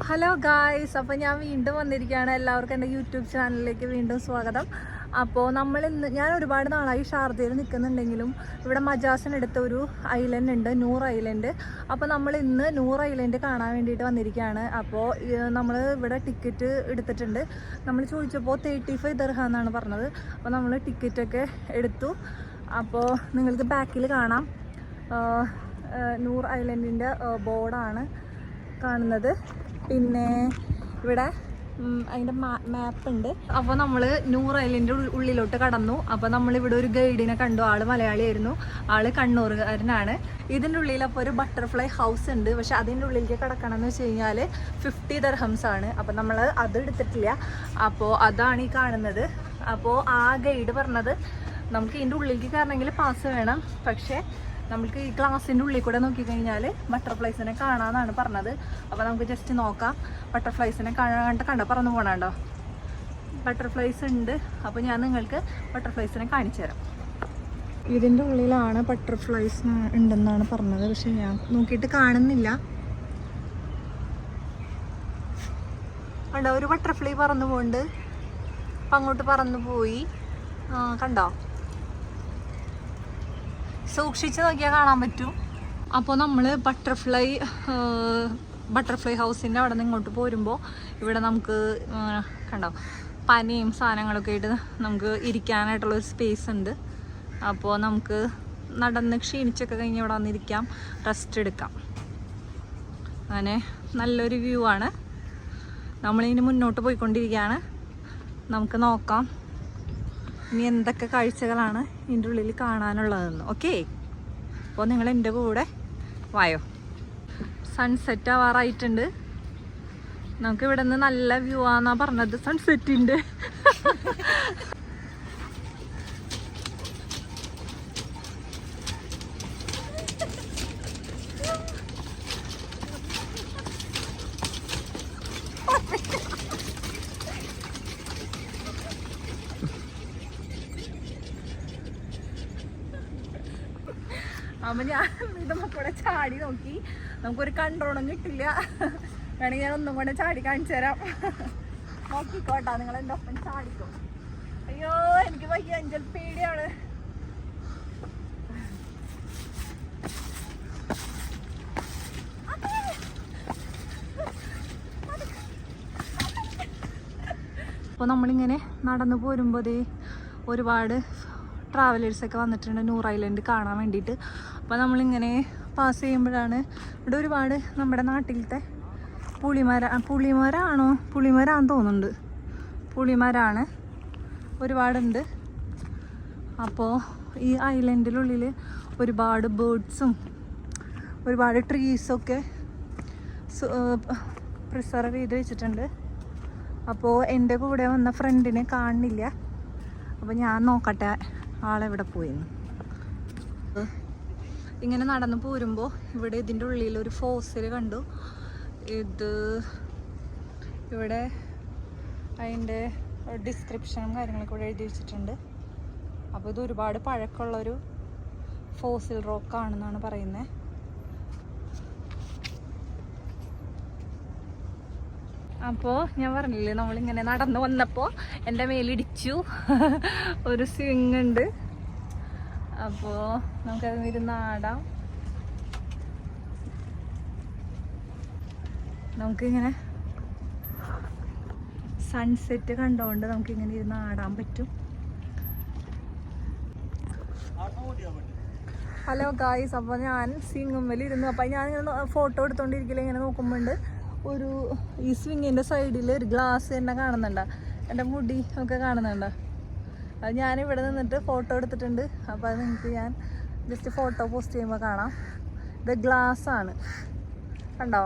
Hello guys, അപ്പോൾ ഞാൻ വീണ്ടും വന്നിരിക്കുകയാണ്. എല്ലാവർക്കും എൻ്റെ യൂട്യൂബ് ചാനലിലേക്ക് വീണ്ടും സ്വാഗതം. അപ്പോൾ ഞാൻ ഒരുപാട് നാളായി ഷാർജയിൽ നിൽക്കുന്നുണ്ടെങ്കിലും ഇവിടെ മജാസിനടുത്ത ഒരു ഐലൻഡ് ഉണ്ട്, നൂർ ഐലൻഡ്. അപ്പോൾ നമ്മൾ ഇന്ന് നൂർ ഐലൻഡ് കാണാൻ വേണ്ടിയിട്ട് വന്നിരിക്കുകയാണ്. അപ്പോൾ നമ്മൾ ഇവിടെ ടിക്കറ്റ് എടുത്തിട്ടുണ്ട്. നമ്മൾ ചോദിച്ചപ്പോൾ 35 ദിർഹം എന്നാണ് പറഞ്ഞത്. അപ്പോൾ നമ്മൾ ടിക്കറ്റൊക്കെ എടുത്തു. അപ്പോൾ നിങ്ങൾക്ക് ബാക്കിൽ കാണാം, നൂർ ഐലൻഡിൻ്റെ ബോർഡാണ് കാണുന്നത്. പിന്നെ ഇവിടെ അതിൻ്റെ മാപ്പുണ്ട്. അപ്പോൾ നമ്മൾ നൂർ ഐലൻഡ് ഉള്ളിലോട്ട് കടന്നു. അപ്പോൾ നമ്മളിവിടെ ഒരു ഗൈഡിനെ കണ്ടു. ആൾ മലയാളിയായിരുന്നു, ആൾ കണ്ണൂറുകാരനാണ്. ഇതിൻ്റെ ഉള്ളിൽ അപ്പോൾ ഒരു ബട്ടർഫ്ലൈ ഹൗസ് ഉണ്ട്. പക്ഷെ അതിൻ്റെ ഉള്ളിലേക്ക് കിടക്കണം എന്ന് വെച്ച് കഴിഞ്ഞാൽ 50 ദിർഹംസ് ആണ്. അപ്പോൾ നമ്മൾ അത് എടുത്തിട്ടില്ല. അപ്പോൾ അതാണ് ഈ കാണുന്നത്. അപ്പോൾ ആ ഗൈഡ് പറഞ്ഞത് നമുക്ക് ഇതിൻ്റെ ഉള്ളിലേക്ക് കയറണമെങ്കിൽ പാസ് വേണം, പക്ഷേ നമുക്ക് ഈ ഗ്ലാസിൻ്റെ ഉള്ളിൽ കൂടെ നോക്കിക്കഴിഞ്ഞാൽ ബട്ടർഫ്ലൈസിനെ കാണാമെന്നാണ് പറഞ്ഞത്. അപ്പോൾ നമുക്ക് ജസ്റ്റ് നോക്കാം. ബട്ടർഫ്ലൈസിനെ കണ്ട പറന്ന് പോകണോ, ബട്ടർഫ്ലൈസ് ഉണ്ട്. അപ്പോൾ ഞാൻ നിങ്ങൾക്ക് ബട്ടർഫ്ലൈസിനെ കാണിച്ചു തരാം. ഇതിൻ്റെ ഉള്ളിലാണ് ബട്ടർഫ്ലൈസ് ഉണ്ടെന്നാണ് പറഞ്ഞത്, പക്ഷെ ഞാൻ നോക്കിയിട്ട് കാണുന്നില്ല. കണ്ടോ, ഒരു ബട്ടർഫ്ലൈ പറന്നു പോകുന്നുണ്ട്. അപ്പം അങ്ങോട്ട് പറന്നു പോയി. കണ്ടോ, സൂക്ഷിച്ച് നോക്കിയാൽ കാണാൻ പറ്റും. അപ്പോൾ നമ്മൾ ബട്ടർഫ്ലൈ ഹൗസിൻ്റെ അവിടെ നിന്ന് ഇങ്ങോട്ട് പോരുമ്പോൾ ഇവിടെ നമുക്ക് കണ്ടോ പനിയും സാധനങ്ങളൊക്കെ ആയിട്ട് നമുക്ക് ഇരിക്കാനായിട്ടുള്ളൊരു സ്പേസ് ഉണ്ട്. അപ്പോൾ നമുക്ക് നടന്ന് ക്ഷീണിച്ചൊക്കെ കഴിഞ്ഞ് ഇവിടെ വന്നിരിക്കാം, റെസ്റ്റ് എടുക്കാം. അങ്ങനെ നല്ലൊരു വ്യൂ ആണ്. നമ്മളിനി മുന്നോട്ട് പോയിക്കൊണ്ടിരിക്കുകയാണ്. നമുക്ക് നോക്കാം ഇനി എന്തൊക്കെ കാഴ്ചകളാണ് ഇതിൻ്റെ ഉള്ളിൽ കാണാനുള്ളതെന്ന്. ഓക്കെ, അപ്പോൾ നിങ്ങൾ എൻ്റെ കൂടെ വായോ. സൺസെറ്റ് ആവാറായിട്ടുണ്ട്. നമുക്ക് ഇവിടെ നിന്ന് നല്ല വ്യൂ ആണെന്നാണ് പറഞ്ഞത് സൺസെറ്റിൻ്റെ. അപ്പം ഞാൻ ഇതൊക്കെ കൂടെ ചാടി നോക്കി, നമുക്കൊരു കൺട്രോളും കിട്ടില്ല. വേണമെങ്കിൽ ഞാൻ ഒന്നും കൂടെ ചാടി കാണിച്ചു തരാം. നോക്കിക്കോട്ടാ, നിങ്ങൾ എൻ്റെ ഒപ്പം ചാടിക്കോ. അയ്യോ, എനിക്ക് വയ്യ, അഞ്ചൽ പേടിയാണ്. അപ്പോൾ നമ്മളിങ്ങനെ നടന്നു പോരുമ്പോൾ ഒരുപാട് ട്രാവലേഴ്സൊക്കെ വന്നിട്ടുണ്ട് നൂർ ഐലൻഡ് കാണാൻ വേണ്ടിയിട്ട്. അപ്പോൾ നമ്മളിങ്ങനെ പാസ് ചെയ്യുമ്പോഴാണ് ഇവിടെ ഒരുപാട് നമ്മുടെ നാട്ടിലത്തെ പുളിമരാന്ന് തോന്നുന്നുണ്ട്, പുളിമരാണ് ഒരുപാടുണ്ട്. അപ്പോൾ ഈ ഐലൻഡിനുള്ളിൽ ഒരുപാട് ബേർഡ്സും ഒരുപാട് ട്രീസൊക്കെ പ്രിസർവ് ചെയ്ത് വെച്ചിട്ടുണ്ട്. അപ്പോൾ എൻ്റെ കൂടെ വന്ന ഫ്രണ്ടിനെ കാണുന്നില്ല. അപ്പോൾ ഞാൻ നോക്കട്ടെ ആളെവിടെ പോയിന്ന്. ഇങ്ങനെ നടന്നു പോരുമ്പോൾ ഇവിടെ ഇതിൻ്റെ ഉള്ളിൽ ഒരു ഫോസിൽ കണ്ടു. ഇവിടെ അതിൻ്റെ ഡിസ്ക്രിപ്ഷനും കാര്യങ്ങളൊക്കെ ഇവിടെ എഴുതി വെച്ചിട്ടുണ്ട്. അപ്പോൾ ഇത് ഒരുപാട് പഴക്കമുള്ളൊരു ഫോസിൽ റോക്കാണെന്നാണ് പറയുന്നത്. അപ്പോൾ ഞാൻ പറഞ്ഞില്ലേ, നമ്മളിങ്ങനെ നടന്നു വന്നപ്പോൾ എൻ്റെ മേലിടിച്ചു. ഒരു സ്വിങ് ഉണ്ട്. അപ്പോൾ നമുക്കത് ഇരുന്ന് ആടാം. നമുക്കിങ്ങനെ സൺസെറ്റ് കണ്ടുകൊണ്ട് നമുക്കിങ്ങനെ ഇരുന്ന് ആടാൻ പറ്റും. ഹലോ ഗായ്സ്, അപ്പോൾ ഞാൻ സ്വിങ്ങുമ്മൽ ഇരുന്നു. അപ്പോൾ ഞാനിങ്ങനെ ഫോട്ടോ എടുത്തോണ്ടിരിക്കില്ല, ഇങ്ങനെ നോക്കുമ്പോണ്ട് ഈ സ്വിങ്ങിൻ്റെ സൈഡിൽ ഒരു ഗ്ലാസ് തന്നെ കാണുന്നുണ്ടോ, എൻ്റെ മുടി ഒക്കെ കാണുന്നുണ്ടോ. അത് ഞാനിവിടെ നിന്നിട്ട് ഫോട്ടോ എടുത്തിട്ടുണ്ട്. അപ്പോൾ അത് നിങ്ങൾക്ക് ഞാൻ ജസ്റ്റ് ഫോട്ടോ പോസ്റ്റ് ചെയ്യുമ്പോൾ കാണാം. ഇത് ഗ്ലാസ്സാണ്, കണ്ടോ.